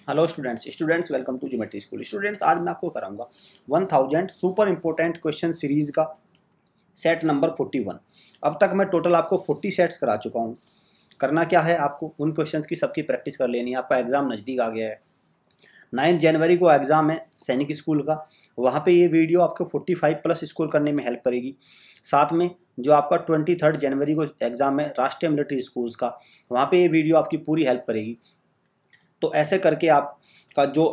Hello students welcome to geometry school. Students आज मैं आपको कराऊंगा 1000 सुपर इंपॉर्टेंट क्वेश्चन सीरीज का सेट नंबर 41। अब तक मैं टोटल आपको 40 सेट्स करा चुका हूं। करना क्या है, आपको उन क्वेश्चंस की सबकी प्रैक्टिस कर लेनी है। आपका एग्जाम नज़दीक आ गया है, 9 जनवरी को एग्ज़ाम है सैनिक स्कूल का। वहाँ पे ये वीडियो आपको 45 प्लस स्कोर करने में हेल्प करेगी। साथ में जो आपका 23 जनवरी को एग्ज़ाम है राष्ट्रीय मिलिट्री स्कूल्स का, वहाँ पे ये वीडियो आपकी पूरी हेल्प करेगी। तो ऐसे करके आपका जो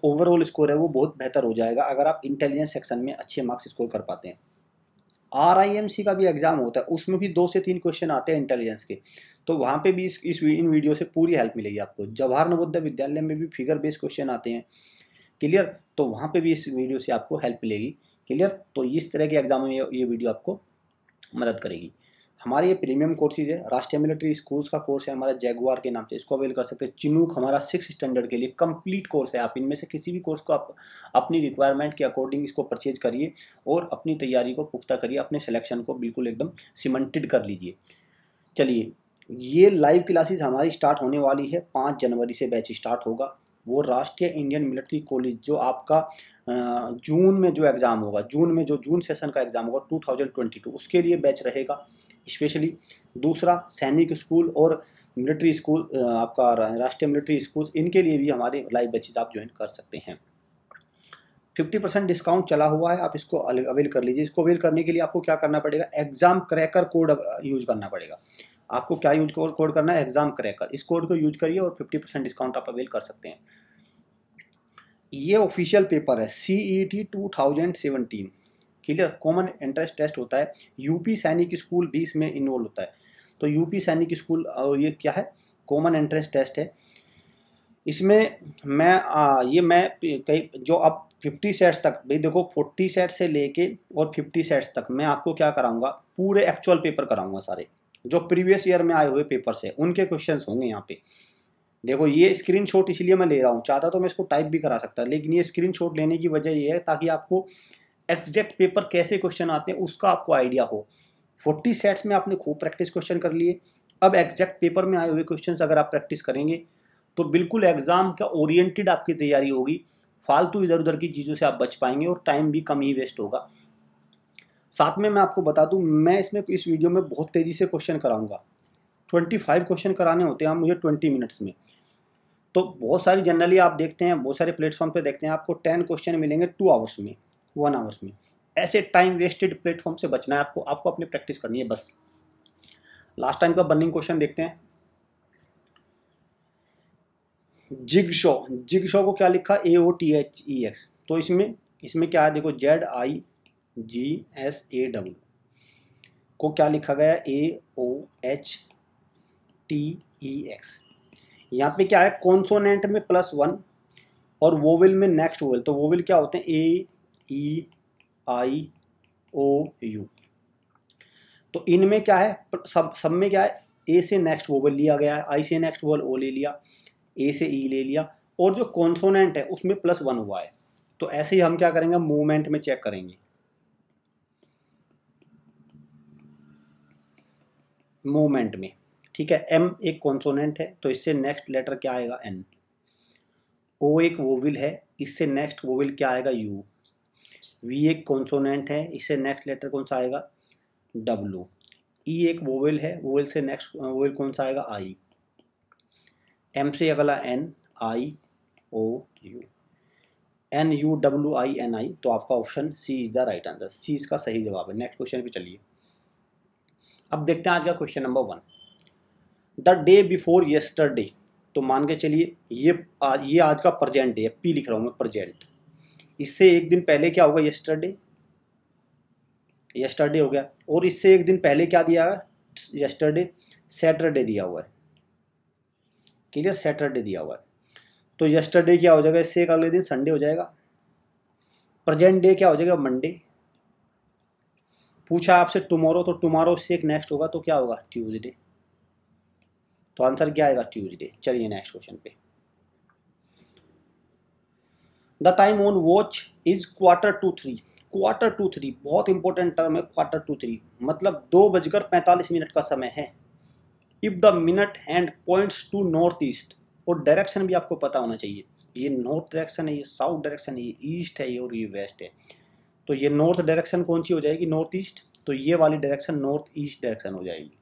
ओवरऑल स्कोर है वो बहुत बेहतर हो जाएगा अगर आप इंटेलिजेंस सेक्शन में अच्छे मार्क्स स्कोर कर पाते हैं। RIMC का भी एग्जाम होता है, उसमें भी 2 से 3 क्वेश्चन आते हैं इंटेलिजेंस के, तो वहाँ पे भी इन वीडियो से पूरी हेल्प मिलेगी आपको। जवाहर नवोदय विद्यालय में भी फिगर बेस्ड क्वेश्चन आते हैं, क्लियर, तो वहाँ पे भी इस वीडियो से आपको हेल्प मिलेगी, क्लियर। तो इस तरह के एग्जाम में ये वीडियो आपको मदद करेगी। हमारे ये प्रीमियम कोर्सेज है, राष्ट्रीय मिलिट्री स्कूल्स का कोर्स है हमारा जैगुआर के नाम से, इसको अवेल कर सकते हैं। चिनूक हमारा 6 स्टैंडर्ड के लिए कंप्लीट कोर्स है। आप इनमें से किसी भी कोर्स को आप अपनी रिक्वायरमेंट के अकॉर्डिंग इसको परचेज करिए और अपनी तैयारी को पुख्ता करिए, अपने सिलेक्शन को बिल्कुल एकदम सीमेंटेड कर लीजिए। चलिए, ये लाइव क्लासेस हमारी स्टार्ट होने वाली है 5 जनवरी से बैच स्टार्ट होगा। वो राष्ट्रीय इंडियन मिलिट्री कॉलेज जो आपका जून में जो एग्ज़ाम होगा, जून सेशन का एग्ज़ाम होगा 2022, उसके लिए बैच रहेगा स्पेशली। दूसरा सैनिक स्कूल और मिलिट्री स्कूल, आपका राष्ट्रीय मिलिट्री स्कूल, इनके लिए भी हमारे लाइव बैचेज आप ज्वाइन कर सकते हैं। 50% डिस्काउंट चला हुआ है, आप इसको अवेल कर लीजिए। इसको अवेल करने के लिए आपको क्या करना पड़ेगा, एग्जाम क्रैकर कोड यूज करना पड़ेगा। आपको क्या कोड करना है, एग्जाम क्रैकर, इस कोड को यूज करिए और 50% डिस्काउंट आप अवेल कर सकते हैं। ये ऑफिशियल पेपर है CET 2017, clear, common entrance test होता है। यूपी सैनिक स्कूल भी इसमें इन्वॉल्व होता है। तो यूपी सैनिक स्कूल ये क्या है, कॉमन एंट्रेंस टेस्ट है। इसमें मैं कई जो अब 50 सेट्स तक, भाई देखो 40 सेट से लेके और 50 सेट्स तक मैं आपको क्या कराऊंगा, पूरे एक्चुअल पेपर कराऊंगा। सारे जो प्रीवियस ईयर में आए हुए पेपर्स है उनके क्वेश्चंस होंगे यहाँ पे। देखो ये स्क्रीनशॉट इसलिए मैं ले रहा हूँ, चाहता तो मैं इसको टाइप भी करा सकता, लेकिन ये स्क्रीनशॉट लेने की वजह ये है ताकि आपको एग्जैक्ट पेपर कैसे क्वेश्चन आते हैं उसका आपको आइडिया हो। 40 सेट्स में आपने खूब प्रैक्टिस क्वेश्चन कर लिए, अब एग्जैक्ट पेपर में आए हुए क्वेश्चंस अगर आप प्रैक्टिस करेंगे तो बिल्कुल एग्जाम का ओरिएंटेड आपकी तैयारी होगी। फालतू इधर उधर की चीज़ों से आप बच पाएंगे और टाइम भी कम ही वेस्ट होगा। साथ में मैं आपको बता दूं, मैं इस वीडियो में बहुत तेज़ी से क्वेश्चन कराऊंगा। 25 क्वेश्चन कराने होते हैं मुझे 20 मिनट्स में। तो बहुत सारी जनरली आप देखते हैं, बहुत सारे प्लेटफॉर्म पे देखते हैं आपको 10 क्वेश्चन मिलेंगे 2 आवर्स में, 1 आवर्स में। ऐसे टाइम वेस्टेड प्लेटफॉर्म से बचना है आपको अपनी प्रैक्टिस करनी है बस। लास्ट टाइम का बर्निंग क्वेश्चन देखते हैं। जिगशॉ को क्या लिखा, AOTHEX, तो इसमें क्या है, देखो ZIGSAW को क्या लिखा गया, AOHTEX। यहाँ पे क्या है, कॉन्सोनेंट में +1 और वोवेल में नेक्स्ट वोवेल। तो वोवेल क्या होते हैं, AEIOU। तो इनमें क्या है, सब में क्या है, ए से नेक्स्ट वोवेल लिया गया है, आई से नेक्स्ट वोवेल ओ ले लिया, ए से ई ले लिया, और जो कॉन्सोनेंट है उसमें +1 हुआ है। तो ऐसे ही हम क्या करेंगे, मूवमेंट में चेक करेंगे। मूवमेंट में ठीक है, M एक कॉन्सोनेंट है तो इससे नेक्स्ट लेटर क्या आएगा, N। O एक वोवेल है, इससे नेक्स्ट वोवेल क्या आएगा, U। V एक कॉन्सोनेंट है, इससे नेक्स्ट लेटर कौन सा आएगा, W। E एक वोवेल है, वोवेल से नेक्स्ट वोवेल कौन सा आएगा, I। M से अगला N, IOU, NUWINI। तो आपका option C is the right answer, C इसका सही जवाब है। नेक्स्ट क्वेश्चन पे चलिए, अब देखते हैं आज का question number 1। The day before yesterday, तो मान के चलिए ये आज का प्रेजेंट डे है, P लिख रहा हूँ मैं, प्रेजेंट। इससे एक दिन पहले क्या होगा, येस्टरडे हो गया, और इससे एक दिन पहले क्या दिया है, येस्टरडे, सैटरडे दिया हुआ है, क्लियर, सैटरडे दिया हुआ है। तो येस्टरडे क्या हो जाएगा, इससे एक अगले दिन संडे हो जाएगा। प्रेजेंट डे क्या हो जाएगा, मंडे। पूछा आपसे टुमारो, तो टुमारो से एक नेक्स्ट होगा तो क्या होगा, ट्यूसडे। तो आंसर क्या आएगा, ट्यूसडे। चलिए नेक्स्ट क्वेश्चन पे। The time on watch is 2:45। 2:45 बहुत इंपॉर्टेंट टर्म है, 2:45 मतलब 2:45 का समय है। If the minute hand points to north east, और डायरेक्शन भी आपको पता होना चाहिए। ये नॉर्थ डायरेक्शन है, ये साउथ डायरेक्शन है, ये ईस्ट है, ये और ये वेस्ट है। तो ये नॉर्थ डायरेक्शन कौन सी हो जाएगी, नॉर्थ ईस्ट, तो ये वाली डायरेक्शन नॉर्थ ईस्ट डायरेक्शन हो जाएगी।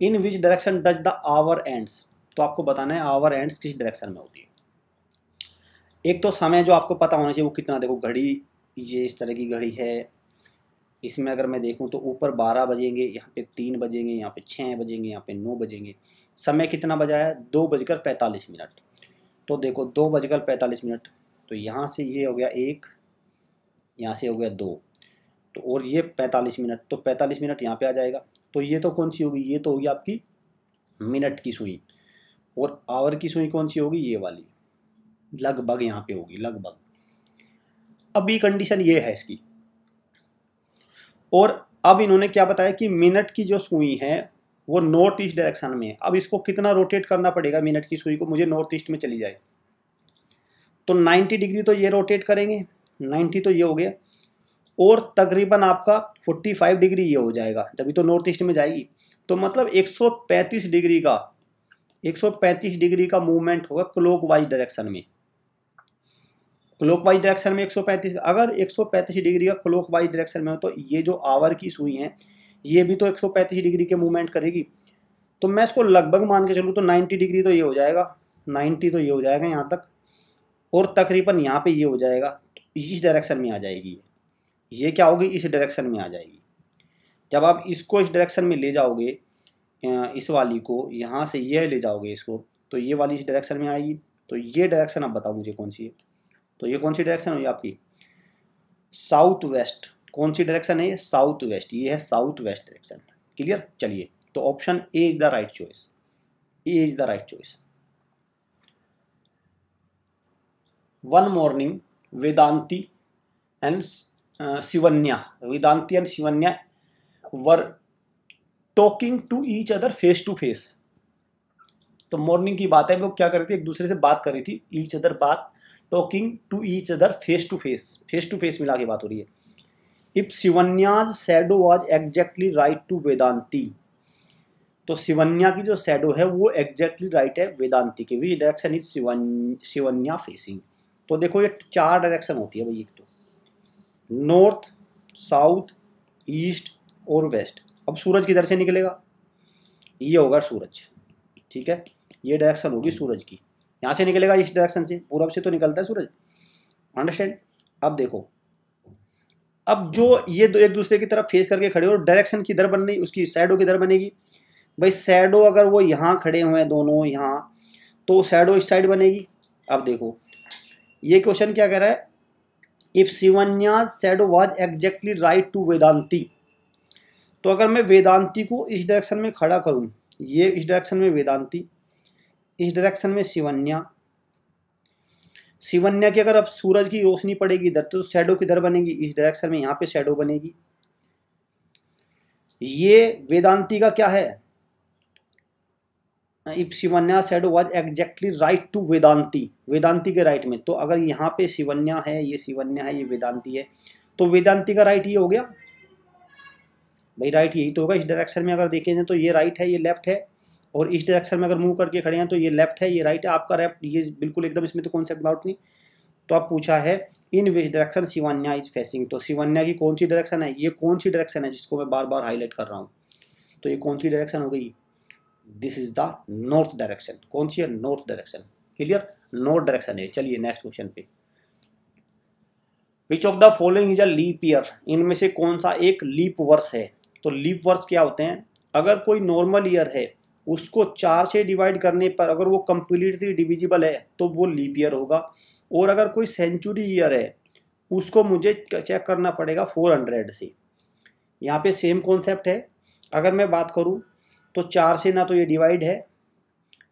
In which direction does the hour ends, तो आपको बताना है आवर एंड्स किस डायरेक्शन में होती है। एक तो समय जो आपको पता होना चाहिए वो कितना, देखो घड़ी ये इस तरह की घड़ी है, इसमें अगर मैं देखूं तो ऊपर 12 बजेंगे, यहाँ पे 3 बजेंगे, यहाँ पे 6 बजेंगे, यहाँ पे 9 बजेंगे। समय कितना बजा है, 2:45। तो देखो 2:45, तो यहाँ से ये हो गया 1, यहाँ से हो गया 2, तो और ये 45 मिनट, तो 45 मिनट यहाँ पे आ जाएगा। तो ये तो कौन सी होगी, ये तो होगी आपकी मिनट की सुई, और आवर की सुई कौन सी होगी, ये वाली, लगभग यहाँ पे होगी, लगभग। अभी कंडीशन ये है इसकी, और अब इन्होंने क्या बताया कि मिनट की जो सुई है वो नॉर्थ ईस्ट डायरेक्शन में है। अब इसको कितना रोटेट करना पड़ेगा मिनट की सुई को, मुझे नॉर्थ ईस्ट में चली जाए, तो 90 डिग्री तो ये रोटेट करेंगे, 90 तो ये हो गया, और तकरीबन आपका 45 डिग्री ये हो जाएगा, तभी तो नॉर्थ ईस्ट में जाएगी। तो मतलब 135 डिग्री का मूवमेंट होगा क्लॉकवाइज डायरेक्शन में। क्लॉकवाइज डायरेक्शन में 135, अगर 135 डिग्री का क्लॉकवाइज डायरेक्शन में हो तो ये जो आवर की सुई है ये भी तो 135 डिग्री के मूवमेंट करेगी। तो मैं इसको लगभग मान के चलूँ तो 90 डिग्री तो ये हो जाएगा, 90 तो ये हो जाएगा यहाँ तक, और तकरीबन यहाँ पे ये हो जाएगा, तो इस डायरेक्शन में आ जाएगी, ये क्या होगी, इस डायरेक्शन में आ जाएगी। जब आप इसको इस डायरेक्शन में ले जाओगे, इस वाली को यहाँ से ये ले जाओगे इसको, तो ये वाली इस डायरेक्शन में आएगी। तो ये डायरेक्शन आप बताओ मुझे कौन सी है, तो ये कौन सी डायरेक्शन हुई आपकी, साउथ वेस्ट। कौन सी डायरेक्शन है ये, साउथ वेस्ट, ये है साउथ वेस्ट डायरेक्शन। क्लियर, चलिए तो option A is the right choice, A is the right choice. One morning Vedanti and Shivanya were talking to each other face to face. तो morning की बात है, वो क्या कर रही थी, एक दूसरे से बात कर रही थी, ईच अदर बात, talking to each other face to face मिला के बात हो रही है। If Shivanya's shadow was exactly right to Vedanti, तो शिवन्या की जो शैडो है वो एग्जैक्टली राइट है वेदांती के। Which direction is Shivanya facing, तो देखो ये 4 डायरेक्शन होती है भाई, एक तो नॉर्थ, साउथ, ईस्ट और वेस्ट। अब सूरज किधर से निकलेगा, ये होगा सूरज, ठीक है, ये डायरेक्शन होगी सूरज की, यहाँ से निकलेगा इस डायरेक्शन से, पूरब से तो निकलता है सूरज, अंडरस्टैंड। अब देखो, अब जो ये दो एक दूसरे की तरफ फेस करके खड़े हो, डायरेक्शन किधर बन रही, उसकी शैडो किधर बनेगी भाई, शैडो अगर वो यहाँ खड़े हुए हैं दोनों यहाँ, तो शैडो इस साइड बनेगी। अब देखो ये क्वेश्चन क्या कह रहा है, if Shivanya's shadow was exactly right to Vedanti, तो अगर मैं वेदांती को इस डायरेक्शन में खड़ा करूं, ये इस डायरेक्शन में वेदांती, इस डायरेक्शन में शिवन्या की अगर अब सूरज की रोशनी पड़ेगी इधर, तो शैडो किधर बनेगी, इस डायरेक्शन में, यहाँ पे शैडो बनेगी। ये वेदांती का क्या है, if Shivanya shadow was exactly right to Vedanti के राइट में, तो अगर यहाँ पे शिवन्या है, ये शिवन्या है, ये वेदांती है, तो वेदांती का राइट ये हो गया भाई, राइट यही तो होगा। इस डायरेक्शन में अगर देखेंगे तो ये राइट है, ये लेफ्ट है, और इस डायरेक्शन में अगर मूव करके खड़े हैं तो ये लेफ्ट है, ये राइट है, आपका लेफ्ट, ये बिल्कुल एकदम, इसमें तो कॉन्सेप्ट डाउट नहीं। तो आप पूछा है in which direction Shivanya is facing, तो शिवन्या की कौन सी डायरेक्शन है, ये कौन सी डायरेक्शन है जिसको मैं बार बार हाईलाइट कर रहा हूँ, तो ये कौन सी डायरेक्शन हो गई, this is the north direction. कौन सी है, north direction. Clear, north direction है। चलिए नेक्स्ट क्वेश्चन पे, which of the following is a leap year, इनमें से कौन सा एक लीप वर्ष है। तो लीप वर्ष क्या होते हैं, अगर कोई नॉर्मल ईयर है उसको 4 से डिवाइड करने पर अगर वो कंप्लीटली डिविजिबल है तो वो लीप ईयर होगा, और अगर कोई सेंचुरी ईयर है उसको मुझे चेक करना पड़ेगा 400 से। यहाँ पे सेम कॉन्सेप्ट है, अगर मैं बात करूँ तो 4 से ना तो ये डिवाइड है,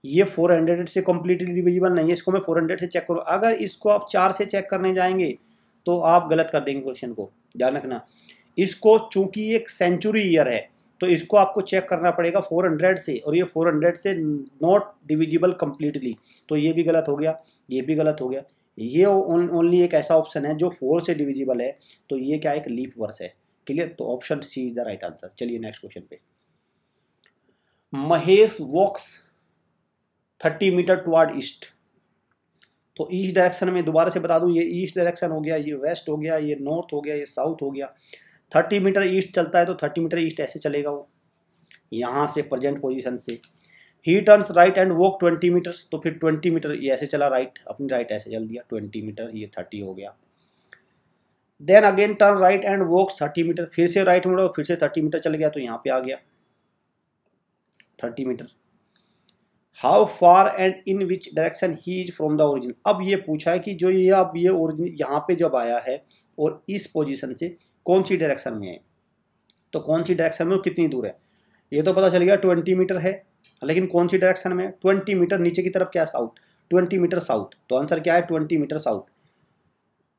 ये 400 से कम्प्लीटली डिविजिबल नहीं है, इसको मैं 400 से चेक करूँ। अगर इसको आप 4 से चेक करने जाएंगे तो आप गलत कर देंगे क्वेश्चन को, ध्यान रखना। इसको चूंकि एक सेंचुरी ईयर है तो इसको आपको चेक करना पड़ेगा 400 से, और ये 400 से नॉट डिविजिबल कम्प्लीटली, तो ये भी गलत हो गया, ये भी गलत हो गया। ये ओनली एक ऐसा ऑप्शन है जो 4 से डिविजिबल है, तो ये क्या एक लीप वर्ष है। क्लियर, तो option C is the right answer. चलिए नेक्स्ट क्वेश्चन पे, Mahesh walks 30 metre toward east. तो ईस्ट डायरेक्शन में दोबारा से बता दूं, ये ईस्ट डायरेक्शन हो गया, ये वेस्ट हो गया, ये नॉर्थ हो गया, ये साउथ हो गया। 30 मीटर ईस्ट चलता है तो 30 मीटर ईस्ट ऐसे चलेगा वो, यहाँ से प्रेजेंट पोजीशन से। He turns right and walk 20 metres, तो फिर 20 मीटर ये ऐसे चला राइट, अपनी राइट ऐसे चल दिया 20 मीटर, ये 30 हो गया। Then again turn right and walks 30 metre, फिर से राइट मुड़ो, फिर से 30 मीटर चल गया, तो यहाँ पे आ गया 30 metre. How far and in which direction he is from the origin. अब ये पूछा है कि जो ये अब ये ओरिजिन यहाँ पे जब आया है और इस पोजीशन से कौन सी डायरेक्शन में है, तो कौन सी डायरेक्शन में और कितनी दूर है। ये तो पता चल गया 20 मीटर है, लेकिन कौन सी डायरेक्शन में, 20 मीटर नीचे की तरफ क्या है, साउथ, 20 मीटर साउथ। तो आंसर क्या है, 20 मीटर साउथ,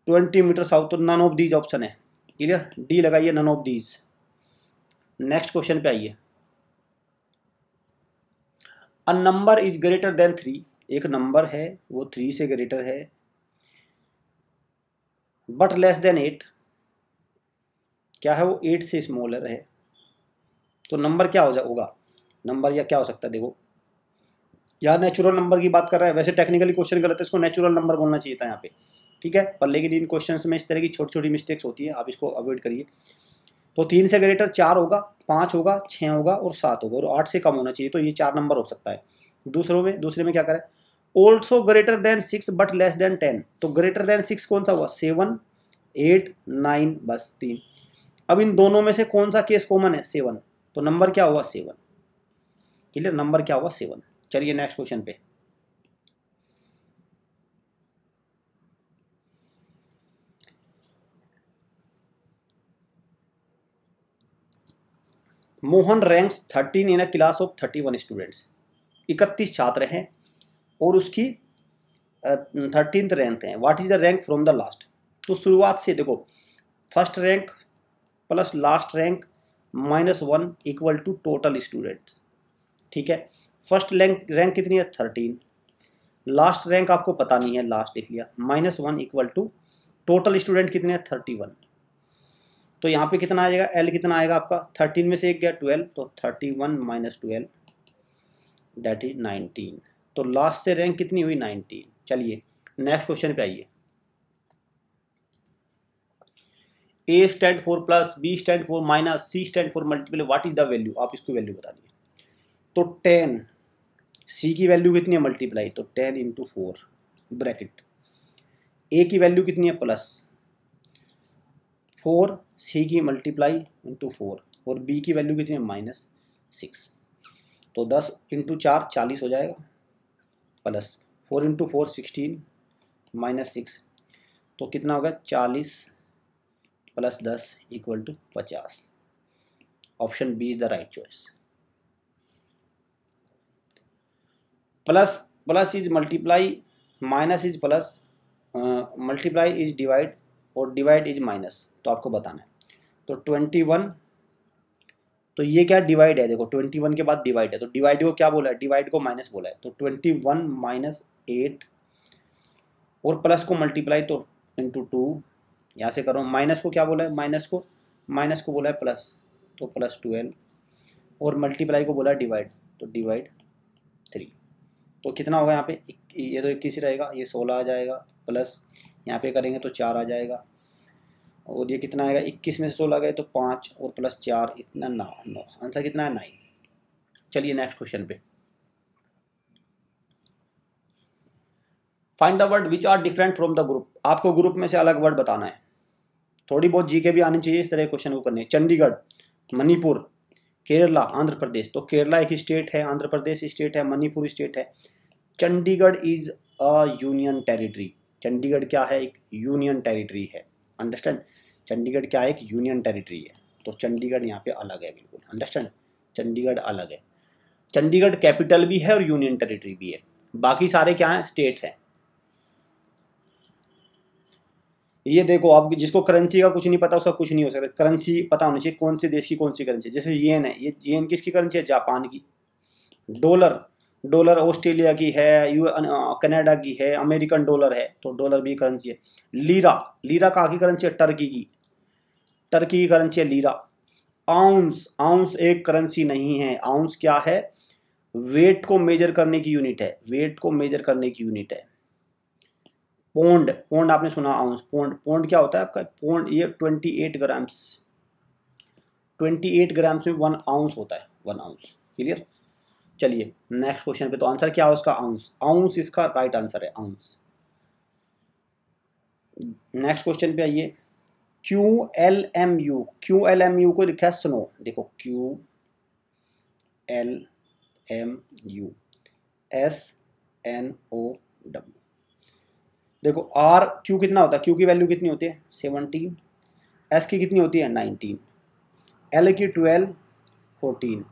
20 मीटर साउथ। तो नन ऑफ दीज ऑप्शन है, क्लियर, डी लगाइए, none of these. Next question पे आइए। A number is greater than 3, एक नंबर है वो 3 से ग्रेटर है, बट लेस देन 8, क्या है वो 8 से स्मॉलर है। तो नंबर क्या होगा, नंबर या क्या हो सकता है, देखो यहाँ नेचुरल नंबर की बात कर रहा है, वैसे टेक्निकली क्वेश्चन गलत है, इसको नेचुरल नंबर बोलना चाहिए था यहाँ पे, ठीक है, पर लेकिन इन क्वेश्चंस में इस तरह की छोटी छोटी मिस्टेक्स होती है, आप इसको अवॉइड करिए। तो 3 से ग्रेटर 4 होगा, 5 होगा, 6 होगा और 7 होगा, और 8 से कम होना चाहिए, तो ये 4 नंबर हो सकता है। दूसरे में क्या करें, also greater than 6 but less than 10, तो ग्रेटर देन 6 कौन सा हुआ, 7, 8, 9, बस 3। अब इन दोनों में से कौन सा केस कॉमन है, 7, तो नंबर क्या हुआ, 7, क्लियर, नंबर क्या हुआ, 7। चलिए नेक्स्ट क्वेश्चन पे। Mohan ranks 13 in a class of 31 students, 31 छात्र हैं और उसकी 13th रैंक है। What is the rank from the last. तो शुरुआत से देखो, first rank plus last rank -1 equal to total students, ठीक है। फर्स्ट रैंक कितनी है, 13, लास्ट रैंक आपको पता नहीं है, लास्ट लिख लिया, -1 इक्वल टू टोटल स्टूडेंट कितने हैं, 31। तो यहाँ पे कितना आ जाएगा, एल कितना आएगा आपका, 13 में से एक गया 12, तो 31 - 12 दैट इज 19। तो लास्ट से रैंक कितनी हुई, 19। चलिए नेक्स्ट क्वेश्चन पे आइए। A stand for plus, B stand for minus, C stand for multiple, what is the value, आप इसको वैल्यू बता दीजिए। तो 10, सी की वैल्यू कितनी है, मल्टीप्लाई, तो 10 × 4 ब्रैकेट, ए की वैल्यू कितनी है, +4, सी की मल्टीप्लाई × 4, और बी की वैल्यू कितनी है, -6। तो 10 × 4 40 हो जाएगा, +4 × 4 16, -6, तो कितना होगा, 40 + 10 = 50। Option B is the right choice. Plus is multiply, minus is plus, multiply is divide और डिवाइड इज माइनस, तो आपको बताना है। तो 21, तो ये क्या डिवाइड है, देखो 21 के बाद डिवाइड है, तो डिवाइड को क्या बोला है, डिवाइड को माइनस बोला है, तो 21 - 8 और प्लस को मल्टीप्लाई तो × 2, यहाँ से करो, माइनस को क्या बोला है, माइनस को बोला है प्लस, तो +12, और मल्टीप्लाई को बोला है डिवाइड, तो डिवाइड 3। तो कितना होगा यहाँ पे, ये तो 21 ही रहेगा, ये 16 आ जाएगा, प्लस यहाँ पे करेंगे तो 4 आ जाएगा, और ये कितना आएगा, 21 में से 16 गए तो 5 और +4 इतना 9। आंसर कितना है, 9। चलिए नेक्स्ट क्वेश्चन पे। Find the word which are different from the group, आपको ग्रुप में से अलग वर्ड बताना है। थोड़ी बहुत जीके भी आनी चाहिए इस तरह के क्वेश्चन को करने। चंडीगढ़, मणिपुर, केरला, आंध्र प्रदेश। तो केरला एक स्टेट है, आंध्र प्रदेश स्टेट है, मणिपुर स्टेट है। Chandigarh is a union territory, Chandigarh क्या है, एक यूनियन टेरिटरी है, अंडरस्टैंड। चंडीगढ़ क्या है, एक यूनियन टेरिटरी है, तो चंडीगढ़ यहाँ पे अलग है बिल्कुल, अंडरस्टैंड, चंडीगढ़ अलग है। चंडीगढ़ कैपिटल भी है और यूनियन टेरिटरी भी है, बाकी सारे क्या हैं, स्टेट्स हैं। ये देखो, आप जिसको करेंसी का कुछ नहीं पता उसका कुछ नहीं हो सकता, करेंसी पता होनी चाहिए कौन से देश की कौन सी करेंसी। जैसे येन है, ये येन किसकी करेंसी है, जापान की। डॉलर ऑस्ट्रेलिया की है, कनाडा की है, अमेरिकन डॉलर है, तो डॉलर भी करेंसी है। लीरा कहाँ की करेंसी है, टर्की की करेंसी है लीरा। आउंस एक करेंसी नहीं है, आउंस क्या है, वेट को मेजर करने की यूनिट है, वेट को मेजर करने की यूनिट है। पौंड, पौंड आपने सुना, आउंस, पौंड, पौंड क्या होता है आपका, पौंड ये 28 ग्राम्स, 28 ग्राम्स में 1 आउंस होता है, 1 आउंस। क्लियर। चलिए नेक्स्ट क्वेश्चन पे, तो आंसर क्या है उसका, आउंस, आउंस इसका राइट आंसर है, आउंस। नेक्स्ट क्वेश्चन पे आइए, QLMU, QLMU को लिखा है स्नो, देखो QLMU SNOW, देखो R Q कितना होता है, Q की वैल्यू कितनी होती है 17, S की कितनी होती है 19, L की 12 14,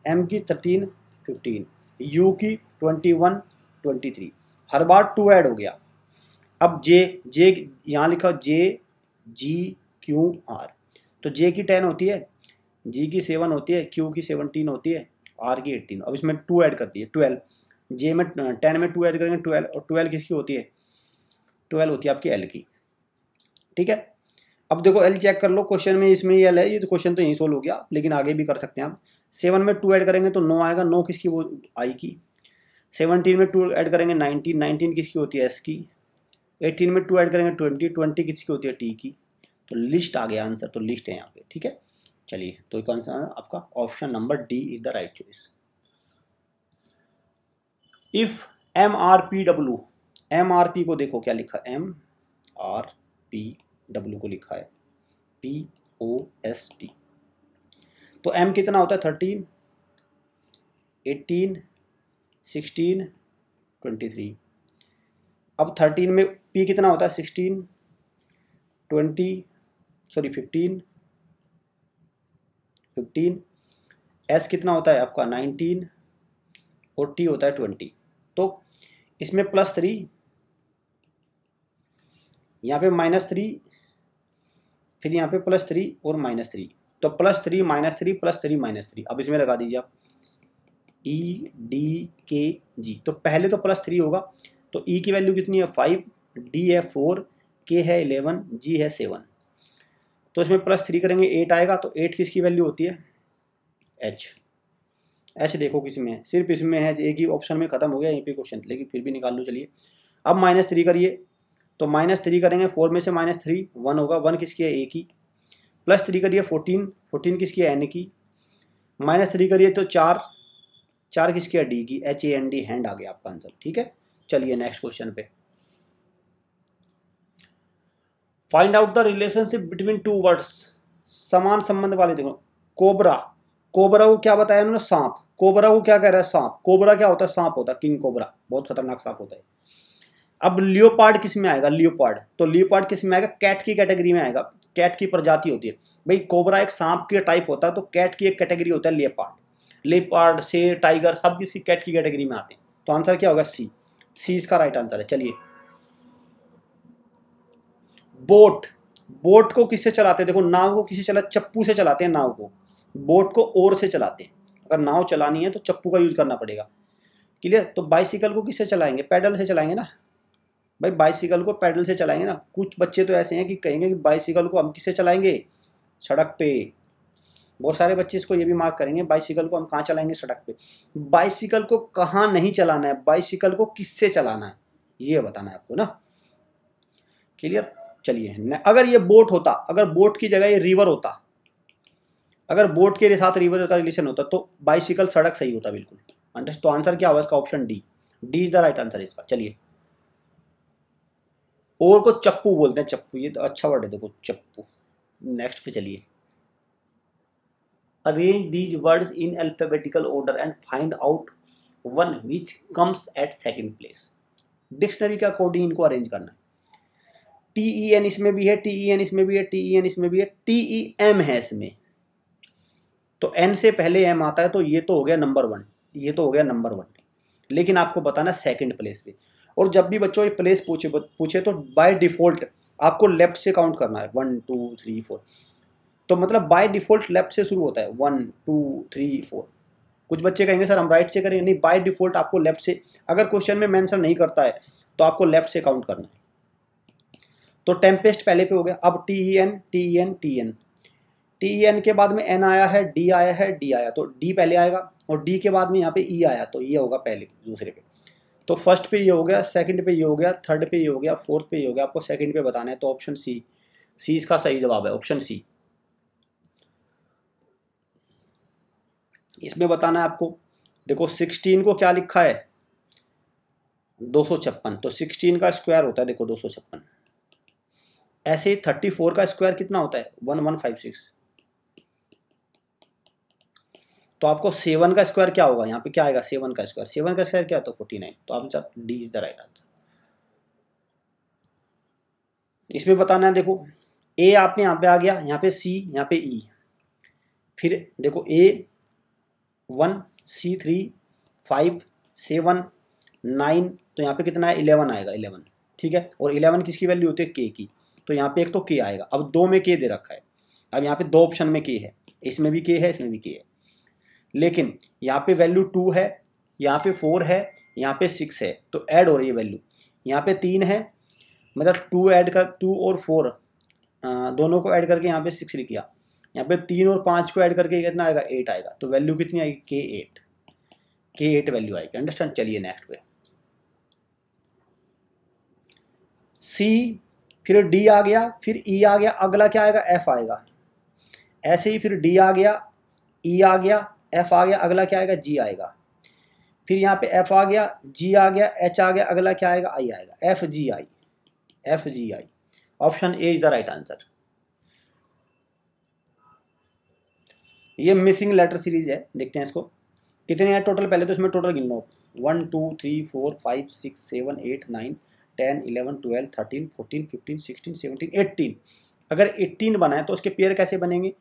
M की 13 15, U की 21 23, हर बार 2 ऐड हो गया। अब J यहाँ लिखा J G Q R, तो J की 10 होती है, G की 7 होती है, Q की 17 होती है, R की 18, अब इसमें 2 ऐड कर दिए 12, J में 10 में 2 ऐड करेंगे 12, और 12 किसकी होती है, 12 होती है आपकी L की। ठीक है, अब देखो L चेक कर लो, क्वेश्चन में इसमें L है, ये तो क्वेश्चन तो यहीं सोल्व हो गया, लेकिन आगे भी कर सकते हैं आप। 7 में 2 ऐड करेंगे तो 9 आएगा, 9 किसकी, वो I की। 17 में 2 ऐड करेंगे 19, 19 किसकी होती है S की। 18 में 2 ऐड करेंगे 20, 20 किसकी होती है T की। तो लिस्ट आ गया आंसर, तो लिस्ट है यहाँ पे। ठीक है, चलिए तो कौन सा आपका option number D is the right choice. If MRPW, MRP को देखो क्या लिखा, MRPW को लिखा है POST, तो M कितना होता है 13 18 16 23, अब 13 में P कितना होता है 16 20 सॉरी 15 15, S कितना होता है आपका 19 और T होता है 20, तो इसमें +3, यहाँ पे -3, फिर यहाँ पे +3 और -3, तो +3 -3 +3 -3, अब इसमें लगा दीजिए आप EDKG, तो पहले तो +3 होगा, तो E की वैल्यू कितनी है 5, D है 4, K है 11, G है 7, तो इसमें +3 करेंगे 8 आएगा, तो 8 किसकी वैल्यू होती है H देखो किस में है, सिर्फ इसमें है, एक ही ऑप्शन में खत्म हो गया यहीं पे क्वेश्चन, लेकिन फिर भी निकाल लो। चलिए अब -3 करिए, तो -3 करेंगे 4 में से -3 1 होगा, 1 किसकी है A की, +3 करिए 14, 14 किसकी है N की, -3 करिए तो 4 किसकी है D की, HAND, हैंड आ गया आपका आंसर। ठीक है, चलिए नेक्स्ट क्वेश्चन पे, find out the relationship between 2 words, समान संबंध वाले। देखो कोबरा, कोबरा को क्या बताया उन्होंने, सांप, कोबरा को क्या कह रहा है सांप, कोबरा क्या होता है, सांप होता है, किंग कोबरा, बहुत खतरनाक सांप होता है। अब लियोपार्ड किस में आएगा, लियोपार्ड, तो लियोपार्ड किस में आएगा, कैट की कैटेगरी में आएगा, कैट की प्रजाति होती है भाई, कोबरा एक सांप की टाइप होता है, तो कैट की एक कैटेगरी होता है लियोपार्ड, लेपर्ड शेर टाइगर सब किसी कैट की कैटेगरी में आते हैं, तो आंसर क्या होगा सी, सी इसका राइट आंसर है। चलिए बोट, बोट को किससे चलाते हैं, देखो नाव को किससे चला, चप्पू से चलाते हैं नाव को, बोट को ओर से चलाते हैं, अगर नाव चलानी है तो चप्पू का यूज करना पड़ेगा। क्लियर, तो बाइसिकल को किससे चलाएंगे, पैडल से चलाएंगे ना भाई, बाइसिकल को पैडल से चलाएंगे ना। कुछ बच्चे तो ऐसे हैं कि कहेंगे कि बाइसिकल को हम किससे चलाएंगे, सड़क पे, बहुत सारे बच्चे इसको ये भी मार्क करेंगे, बाइसिकल को हम कहाँ चलाएंगे, सड़क पे। बाइसिकल को कहाँ नहीं चलाना है, बाइसिकल को किससे चलाना है ये बताना है आपको ना। क्लियर, चलिए अगर ये बोट होता, अगर बोट की जगह ये रिवर होता, अगर बोट के साथ रिवर का रिलेशन होता तो बाइसिकल सड़क सही होता बिल्कुल। तो आंसर क्या होगा इसका, option D, D is the right answer इसका। चलिए और को चप्पू बोलते हैं, चप्पू, ये तो अच्छा वर्ड है देखो चप्पू। नेक्स्ट पे चलिए, arrange these words in alphabetical order and find out one which comes at second place. Dictionary के अकॉर्डिंग इनको अरेंज करना है। TEN इसमें भी है, TEN इसमें भी है, TEN इसमें भी है, TEM है इसमें, तो N से पहले M आता है, तो ये तो हो गया नंबर 1, ये तो हो गया नंबर 1, लेकिन आपको बताना सेकंड प्लेस पे। और जब भी बच्चों ये प्लेस पूछे तो बाय डिफॉल्ट आपको लेफ्ट से काउंट करना है, 1 2 3 4, तो मतलब बाय डिफॉल्ट लेफ्ट से शुरू होता है, 1 2 3 4। कुछ बच्चे कहेंगे सर हम राइट से करेंगे, नहीं, बाय डिफॉल्ट आपको लेफ्ट से, अगर क्वेश्चन में मेंशन नहीं करता है तो आपको लेफ्ट से काउंट करना है। तो टेम्पेस्ट पहले पे हो गया, अब TEN TEN TN, TEN के बाद में N आया है, D आया है, D आया, तो D पहले आएगा, और डी के बाद में यहाँ पे ई आया तो ये होगा पहले दूसरे पे। तो फर्स्ट पे ये हो गया, सेकंड पे ये हो गया, थर्ड पे ये हो गया, फोर्थ पे ये हो गया। आपको सेकंड पे बताना है तो ऑप्शन सी, सी इसका सही जवाब है, ऑप्शन सी। इसमें बताना है आपको, देखो 16 को क्या लिखा है 256, तो 16 का स्क्वायर होता है देखो 256। ऐसे ही 34 का स्क्वायर कितना होता है 1156। तो आपको 7 का स्क्वायर क्या होगा, यहाँ पे क्या आएगा 7 का स्क्वायर, 7 का स्क्वायर क्या है तो 49। तो answer D is the right answer. इसमें बताना है देखो ए आप यहाँ पे आ गया, यहाँ पे सी, यहाँ पे ई, फिर देखो A1 C3 5 7 9, तो यहाँ पे कितना है 11 आएगा 11, ठीक है। और 11 किसकी वैल्यू होती है के की, तो यहाँ पे एक तो के आएगा। अब दो में के दे रखा है, अब यहाँ पे दो ऑप्शन में के है, इसमें भी के है इसमें भी के है, लेकिन यहाँ पे वैल्यू 2 है, यहाँ पे 4 है, यहाँ पे 6 है, तो ऐड हो रही है वैल्यू। यहाँ पे 3 है, मतलब 2 ऐड कर 2 और 4 दोनों को ऐड करके यहाँ पे 6 लिख दिया। यहाँ पे 3 और 5 को ऐड करके कितना आएगा 8 आएगा। तो वैल्यू कितनी आएगी के8 वैल्यू आएगी। अंडरस्टैंड। चलिए नेक्स्ट पे सी, फिर डी आ गया, फिर ई आ गया, अगला क्या आएगा एफ आएगा। ऐसे ही फिर डी आ गया, ई आ गया, एफ आ गया, अगला क्या आएगा जी आएगा। फिर यहाँ पे एफ आ गया, जी आ गया, एच आ गया, अगला क्या आएगा आई आएगा। F G I, F G I. Option A is the right answer. ये मिसिंग लेटर सीरीज है, देखते हैं इसको कितने हैं टोटल। पहले तो इसमें टोटल गिन लो 1 2 3 4 5 6 7 8 9 10 11 12 13 14 15 16 17 18। अगर 18 बनाए तो उसके पेयर कैसे बनेंगे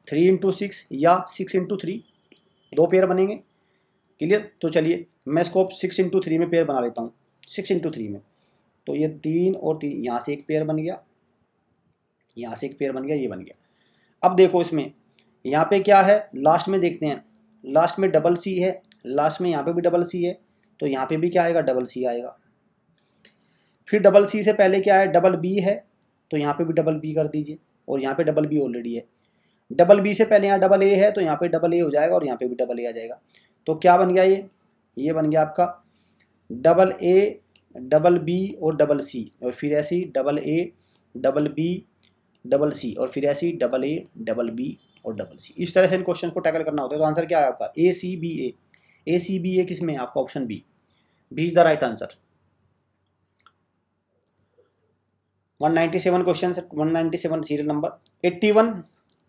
3 इंटू 6 या 6 इंटू 3, दो पेयर बनेंगे। क्लियर। तो चलिए मैं इसको 6 इंटू 3 में पेयर बना लेता हूँ। 6 इंटू 3 में तो ये 3 और 3, यहाँ से एक पेयर बन गया, यहाँ से एक पेयर बन गया, ये बन गया। अब देखो इसमें यहाँ पे क्या है लास्ट में देखते हैं, लास्ट में डबल सी है, लास्ट में यहाँ पे भी डबल सी है, तो यहाँ पे भी क्या आएगा डबल सी आएगा। फिर डबल सी से पहले क्या है डबल बी है, तो यहाँ पे भी डबल बी कर दीजिए, और यहाँ पे डबल बी ऑलरेडी है। डबल बी से पहले यहाँ डबल ए है, तो यहाँ पे डबल ए हो जाएगा, और यहाँ पे भी डबल ए आ जाएगा। तो क्या बन गया ये बन गया आपका डबल ए डबल बी और डबल सी, और फिर ऐसी double A double B double C, और फिर ऐसी डबल ए डबल बी और डबल सी। इस तरह से इन क्वेश्चन को टैकल करना होता है। तो आंसर क्या है आपका ए सी बी ए। ए सी बी ए किस में आपका option B, B is the right answer. 197 question, 197 serial number.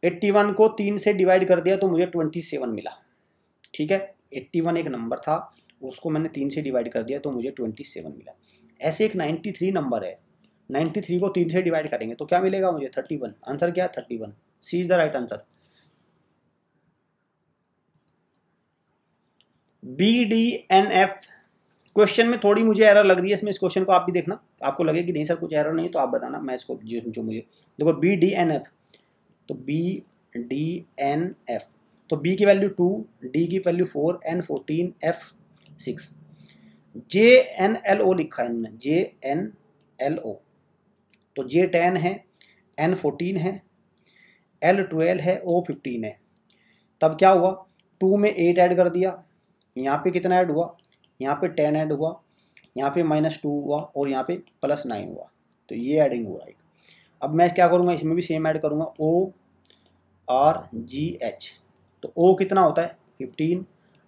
81 को 3 से डिवाइड कर दिया तो मुझे 27 मिला, ठीक है। 81 एक नंबर था, उसको मैंने 3 से डिवाइड कर दिया तो मुझे 27 मिला। ऐसे एक 93 नंबर है, 93 को 3 से डिवाइड करेंगे तो क्या मिलेगा मुझे 31। आंसर क्या है 31, C is the right answer. B D N F question में थोड़ी मुझे एरर लग रही है इसमें, इस क्वेश्चन को आप भी देखना, आपको लगे कि नहीं सर कुछ एरर नहीं तो आप बताना, मैं इसको जो मुझे देखो बी डी एन एफ, तो बी डी एन एफ, तो बी की वैल्यू 2, डी की value 4, N 14, F 6, J N L O लिखा है इन्होंने, जे एन एल ओ, तो जे 10 है, एन 14 है, एल 12 है, ओ 15 है। तब क्या हुआ 2 में 8 ऐड कर दिया, यहाँ पे कितना ऐड हुआ, यहाँ पे 10 ऐड हुआ, यहाँ पे -2 हुआ, और यहाँ पे +9 हुआ, तो ये एडिंग हुआ है। अब मैं क्या करूँगा इसमें भी सेम ऐड करूँगा, ओ आर जी एच, तो ओ कितना होता है 15,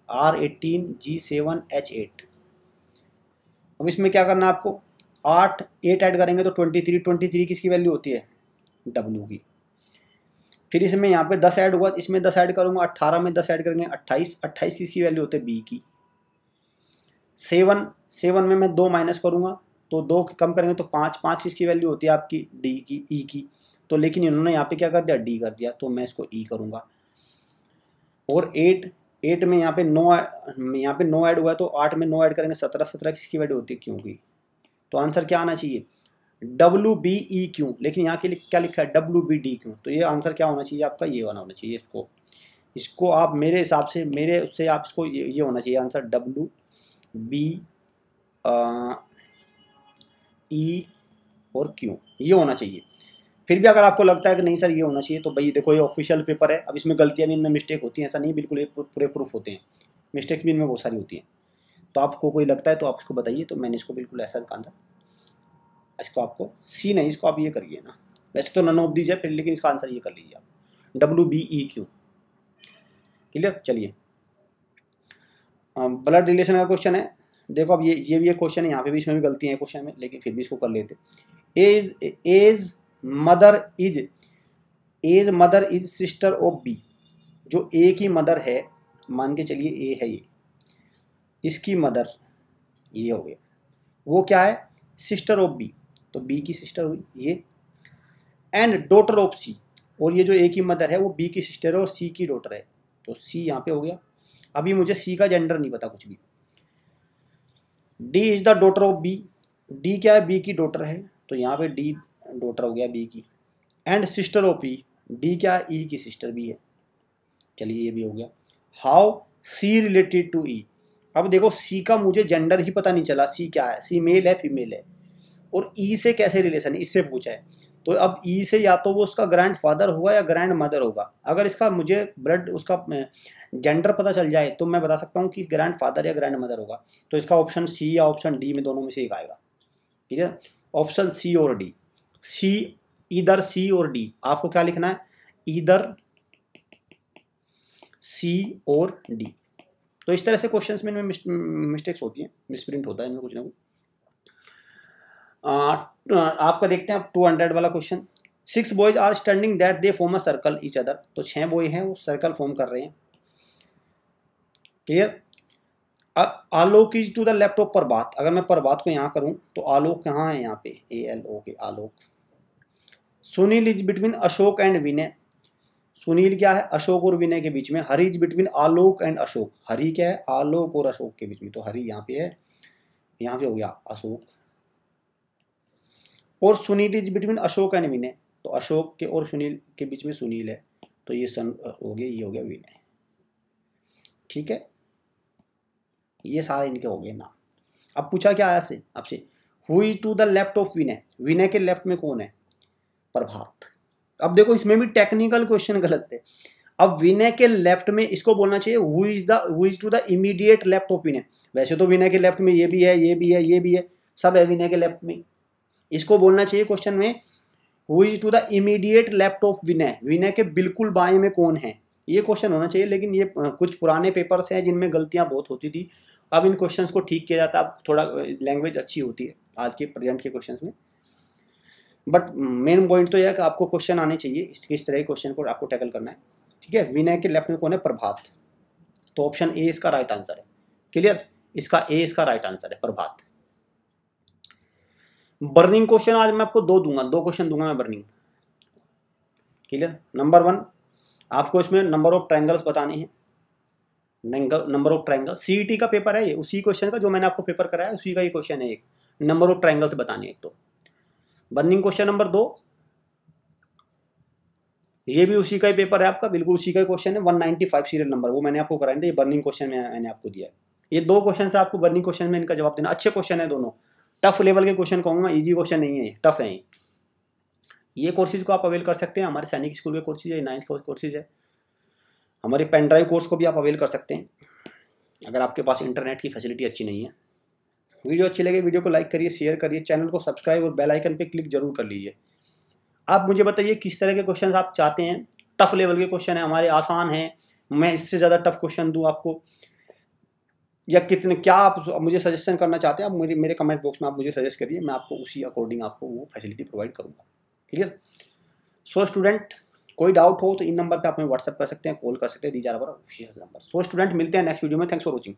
आर 18, जी 7, एच 8। अब इसमें क्या करना है आपको 8 ऐड करेंगे तो 23 किसकी वैल्यू होती है डब्ल्यू की। फिर इसमें यहाँ पे 10 ऐड हुआ, इसमें 10 ऐड करूँगा, 18 में 10 ऐड करेंगे 28 इसकी वैल्यू होती है बी की। 7 में मैं 2 माइनस करूँगा तो 2 कम करेंगे तो 5 इसकी वैल्यू होती है आपकी डी की, ई की। तो लेकिन इन्होंने यहाँ पे क्या कर दिया डी कर दिया, तो मैं इसको ई करूँगा। और 8 में यहाँ पे 9 ऐड हुआ है, तो 8 में 9 ऐड करेंगे 17 किसकी वैल्यू होती है क्यों की। तो आंसर क्या आना चाहिए WBE क्यों, लेकिन यहाँ के लिए क्या लिखा है WBD क्यों। तो ये आंसर क्या होना चाहिए आपका ये होना चाहिए। इसको आप मेरे हिसाब से मेरे उससे आप इसको ये होना चाहिए आंसर WBE और क्यों, ये होना चाहिए। फिर भी अगर आपको लगता है कि नहीं सर ये होना चाहिए तो भाई देखो ये ऑफिशियल पेपर है, अब इसमें गलतियाँ भी इनमें मिस्टेक होती हैं, ऐसा नहीं बिल्कुल ये पूरे प्रूफ होते हैं। मिस्टेक्स भी इनमें बहुत सारी होती हैं। तो आपको कोई लगता है तो आप उसको बताइए। तो मैंने इसको बिल्कुल ऐसा आंसर, इसको आपको सी नहीं, इसको आप ये करिए ना, वैसे तो नन ऑफ दीज है फिर, लेकिन इसका आंसर ये कर लीजिए आप, WBEQ। क्लियर। चलिए ब्लड रिलेशन का क्वेश्चन है। देखो अब ये भी एक क्वेश्चन है, यहाँ पे भी इसमें भी गलती है क्वेश्चन में, लेकिन फिर भी इसको कर लेते। As mother is sister of B. जो ए की मदर है, मान के चलिए ए है ये, इसकी मदर ये हो गया, वो क्या है, सिस्टर ऑफ बी, तो बी की सिस्टर हुई ये। एंड डॉटर ऑफ सी, और ये जो ए की मदर है वो बी की सिस्टर है और सी की डॉटर है, तो सी यहाँ पे हो गया। अभी मुझे सी का जेंडर नहीं पता कुछ भी। D is the daughter of B, D क्या है, बी की डॉटर है, तो यहाँ पे डी डॉटर हो गया बी की। And sister of E, D क्या है, ई की सिस्टर भी है, चलिए ये भी हो गया। हाउ सी रिलेटेड टू ई, अब देखो सी का मुझे जेंडर ही पता नहीं चला, सी क्या है, सी मेल है फीमेल है, और ई से कैसे रिलेशन है, इससे पूछा है। तो अब ई से या तो वो उसका ग्रैंड फादर होगा या ग्रैंड मदर होगा। अगर इसका मुझे ब्लड उसका जेंडर पता चल जाए तो मैं बता सकता हूँ कि ग्रैंड फादर या ग्रैंड मदर होगा। तो इसका ऑप्शन सी या ऑप्शन डी में दोनों में से एक आएगा। ठीक है, ऑप्शन सी और डी। सी, इधर सी और डी, आपको क्या लिखना है, इधर सी और डी। तो इस तरह से क्वेश्चंस में इनमें मिस्टेक्स होती हैं, मिसप्रिंट होता है इनमें कुछ ना कुछ। आपका देखते हैं आप 200 वाला question. 6 boys are standing that they form a circle each other, तो 6 बॉय हैं वो सर्कल फॉर्म कर रहे हैं। Clear. Alok is to the left of Prabhat, अगर मैं प्रभात को यहाँ करूँ तो आलोक कहाँ है, यहाँ पे ALOK Alok. Sunil is between Ashok and Vinay, Sunil क्या है, अशोक और विनय के बीच में। Hari is between Alok and Ashok, Hari क्या है, आलोक और अशोक के बीच में, तो हरि यहाँ पे है, यहाँ पे हो गया अशोक। और Sunil is between Ashok and Vinay, तो अशोक के और सुनील के बीच में सुनील है, तो ये सन हो गया, ये हो गया विनय। ठीक है, ये सारे इनके हो गए नाम। अब पूछा क्या आया से आपसे, who is to the left of Vinay, Vinay के लेफ्ट में कौन है, प्रभात। अब देखो इसमें भी टेक्निकल क्वेश्चन गलत है। अब विनय के लेफ्ट में इसको बोलना चाहिए who is to the immediate left of Vinay. वैसे तो विनय के लेफ्ट में ये भी है, ये भी है, ये भी है, सब है विनय के लेफ्ट में। इसको बोलना चाहिए क्वेश्चन में who is to the immediate left of Vinay, Vinay के बिल्कुल बाएं में कौन है, ये क्वेश्चन होना चाहिए। लेकिन ये कुछ पुराने पेपर्स हैं जिनमें गलतियां बहुत होती थी, अब इन क्वेश्चंस को ठीक किया जाता है। अब थोड़ा लैंग्वेज अच्छी होती है आज के प्रेजेंट के क्वेश्चंस में। बट मेन पॉइंट तो यह है कि आपको क्वेश्चन आने चाहिए, इस तरह के क्वेश्चन को आपको टैकल करना है। ठीक है, विनय के लेफ्ट में कौन है, प्रभात, तो ऑप्शन ए इसका राइट आंसर है। क्लियर, इसका ए इसका राइट आंसर है, प्रभात। बर्निंग क्वेश्चन आज मैं आपको दो क्वेश्चन दूंगा मैं बर्निंग। क्लियर। नंबर 1 आपको इसमें नंबर ऑफ ट्रायंगल्स बताने हैं, नंबर ऑफ ट्रायंगल, CET का पेपर है ये, उसी क्वेश्चन का जो मैंने आपको पेपर कराया उसी का ये क्वेश्चन है। एक नंबर ऑफ ट्रायंगल्स बताने एक, तो बर्निंग क्वेश्चन नंबर 2, ये भी उसी का ही पेपर है आपका, बिल्कुल उसी का ही क्वेश्चन है, 195 सीरियल नंबर, वो मैंने आपको कराया था। ये बर्निंग क्वेश्चन में मैंने आपको दिया है। ये 2 क्वेश्चन से आपको बर्निंग क्वेश्चन में इनका जवाब देना। अच्छे क्वेश्चन है दोनों, टफ लेवल के क्वेश्चन कहूँगा, ईजी क्वेश्चन नहीं है, टफ है। ये कोर्सेज को आप अवेल कर सकते हैं, हमारे सैनिक स्कूल के कोर्सेज है, 9th कोर्सेज है। हमारे पेन ड्राइव कोर्स को भी आप अवेल कर सकते हैं अगर आपके पास इंटरनेट की फैसिलिटी अच्छी नहीं है। वीडियो अच्छी लगे वीडियो को लाइक करिए, शेयर करिए, चैनल को सब्सक्राइब और बेल आइकन पे क्लिक जरूर कर लीजिए। आप मुझे बताइए किस तरह के क्वेश्चन आप चाहते हैं। टफ लेवल के क्वेश्चन है हमारे, आसान है, मैं इससे ज़्यादा टफ क्वेश्चन दूँ आपको, या कितने, क्या आप मुझे सजेशन करना चाहते हैं, आप मेरे कमेंट बॉक्स में आप मुझे सजेस्ट करिए, मैं आपको उसी अकॉर्डिंग आपको वो फैसिलिटी प्रोवाइड करूँगा। क्लियर। सो स्टूडेंट, कोई डाउट हो तो इन नंबर पे आप हमें व्हाट्सएप कर सकते हैं, कॉल कर सकते हैं, दीजिए ऑफिशियल नंबर। सो स्टूडेंट, मिलते हैं नेक्स्ट वीडियो में। Thanks for watching.